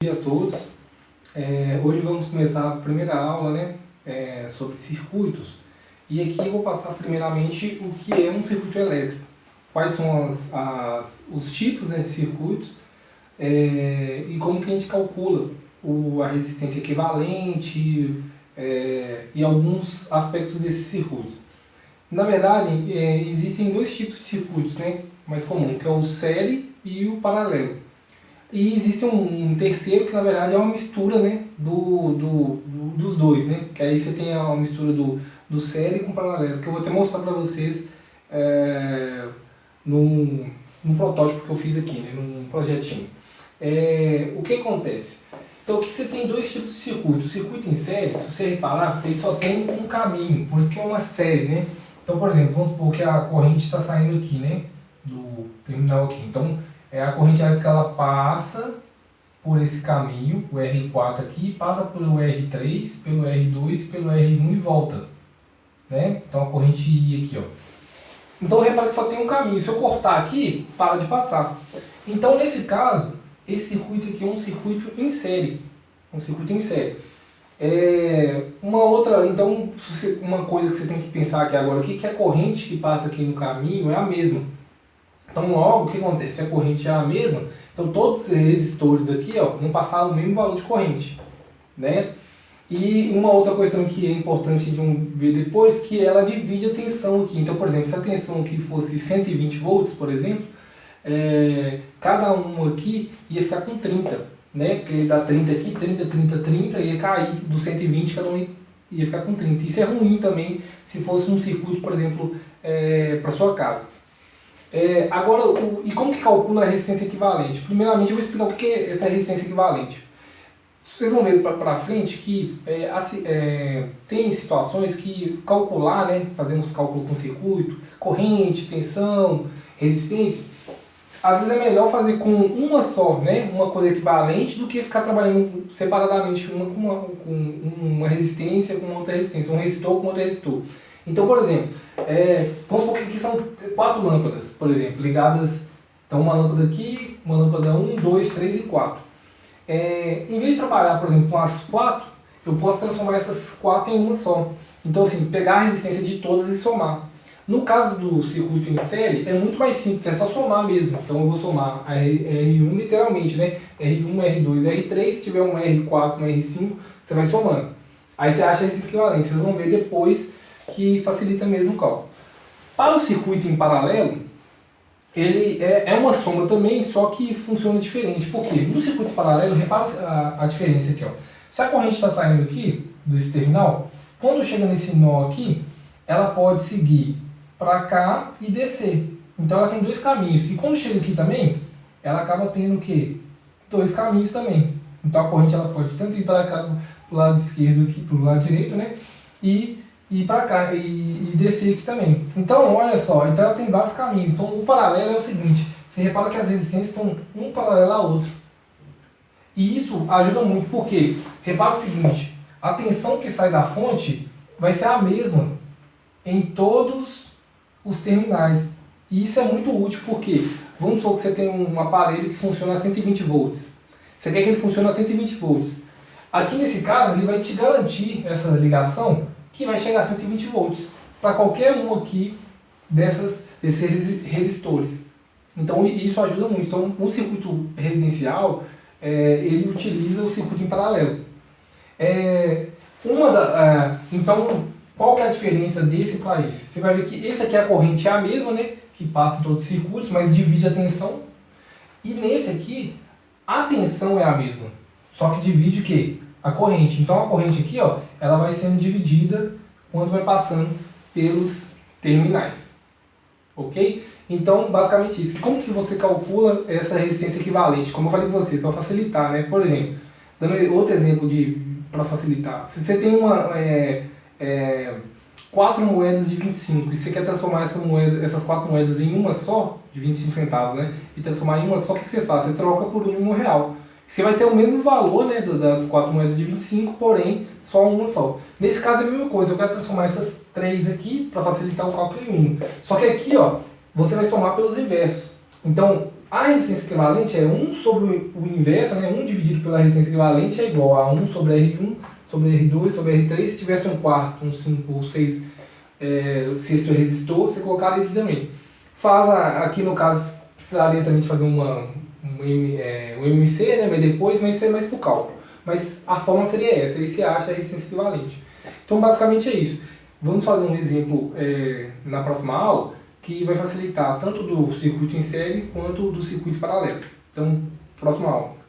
Dia a todos. Hoje vamos começar a primeira aula, né, sobre circuitos. E aqui eu vou passar primeiramente o que é um circuito elétrico, quais são os tipos, né, de circuitos, e como que a gente calcula a resistência equivalente, e alguns aspectos desses circuitos. Na verdade, existem dois tipos de circuitos, né, mais comuns, que é o série e o paralelo. E existe um terceiro que na verdade é uma mistura, né, dos dois, né? Que aí você tem a mistura do série com paralelo, que eu vou até mostrar para vocês num protótipo que eu fiz aqui, né, num projetinho. O que acontece? Então aqui você tem dois tipos de circuito. O circuito em série, se você reparar, ele só tem um caminho, por isso que é uma série, né? Então, por exemplo, vamos supor que a corrente está saindo aqui, né, do terminal aqui. Então, a corrente elétrica ela passa por esse caminho, o R4 aqui, passa pelo R3, pelo R2, pelo R1 e volta, né? Então a corrente I aqui, ó. Então repara que só tem um caminho. Se eu cortar aqui, para de passar. Então nesse caso, esse circuito aqui é um circuito em série. Um circuito em série. Uma coisa que você tem que pensar aqui agora aqui, que a corrente que passa aqui no caminho é a mesma. Então logo, o que acontece? Se a corrente é a mesma, então todos os resistores aqui, ó, vão passar o mesmo valor de corrente, né? E uma outra questão que é importante de ver depois, que ela divide a tensão aqui. Então, por exemplo, se a tensão aqui fosse 120 volts, por exemplo, cada um aqui ia ficar com 30, né? Porque dá 30 aqui, 30, 30, 30, ia cair do 120, cada um ia ficar com 30. Isso é ruim também se fosse um circuito, por exemplo, para sua casa. Agora, e como que calcula a resistência equivalente? Primeiramente eu vou explicar o que é essa resistência equivalente. Vocês vão ver para frente que tem situações que calcular, né, fazendo os cálculos com circuito, corrente, tensão, resistência, às vezes é melhor fazer com uma só, né, uma coisa equivalente, do que ficar trabalhando separadamente com uma resistência com outra resistência, um resistor com outro resistor. Então, por exemplo, vamos supor que aqui são 4 lâmpadas, por exemplo, ligadas. Então, uma lâmpada aqui, uma lâmpada 1, 2, 3 e 4. Em vez de trabalhar, por exemplo, com as 4, eu posso transformar essas 4 em uma só. Então, assim, pegar a resistência de todas e somar. No caso do circuito em série, é muito mais simples, é só somar mesmo. Então, eu vou somar a R1 literalmente, né? R1, R2, R3, se tiver um R4, um R5, você vai somando. Aí você acha a resistência equivalente, vocês vão ver depois que facilita mesmo o cálculo. Para o circuito em paralelo, ele é uma soma também, só que funciona diferente. Por quê? No circuito paralelo, repara a diferença aqui, ó. Se a corrente está saindo aqui, desse terminal, quando chega nesse nó aqui, ela pode seguir para cá e descer. Então ela tem dois caminhos. E quando chega aqui também, ela acaba tendo o quê? Dois caminhos também. Então a corrente ela pode tanto ir para cá, para o lado esquerdo aqui, para o lado direito, né? E para cá, e descer aqui também. Então, olha só, então ela tem vários caminhos. Então, o paralelo é o seguinte, você repara que as resistências estão um paralelo ao outro. E isso ajuda muito, porque, repara o seguinte, a tensão que sai da fonte vai ser a mesma em todos os terminais. E isso é muito útil, porque, vamos supor que você tem um aparelho que funciona a 120 volts. Você quer que ele funcione a 120 volts. Aqui nesse caso, ele vai te garantir essa ligação que vai chegar a 120 volts para qualquer um aqui desses resistores. Então isso ajuda muito. Então o circuito residencial ele utiliza o circuito em paralelo. Então qual que é a diferença desse para esse? Você vai ver que esse aqui a corrente é a mesma, né, que passa em todos os circuitos, mas divide a tensão. E nesse aqui a tensão é a mesma, só que divide o quê? A corrente. Então a corrente aqui, ó, ela vai sendo dividida quando vai passando pelos terminais. Ok? Então, basicamente isso. Como que você calcula essa resistência equivalente? Como eu falei para vocês, para facilitar, né? Por exemplo, dando outro exemplo para facilitar. Se você tem 4 moedas de 25 e você quer transformar essas 4 moedas em uma só, de 25 centavos, né? E transformar em uma só, o que você faz? Você troca por um real. Você vai ter o mesmo valor, né, das 4 moedas de 25, porém só uma só. Nesse caso é a mesma coisa, eu quero transformar essas 3 aqui para facilitar o cálculo em 1. Só que aqui, ó, você vai somar pelos inversos. Então, A resistência equivalente é 1 sobre o inverso, né? 1 dividido pela resistência equivalente é igual a 1 sobre R1, sobre R2, sobre R3. Se tivesse um quarto, um 5 ou 6 sexto resistor, você colocaria ele também. Aqui no caso, precisaria também de fazer um MMC, né? Mas isso é mais por cálculo. Mas a fórmula seria essa, aí você acha a resistência equivalente. Então basicamente é isso. Vamos fazer um exemplo na próxima aula, que vai facilitar tanto do circuito em série quanto do circuito paralelo. Então, próxima aula.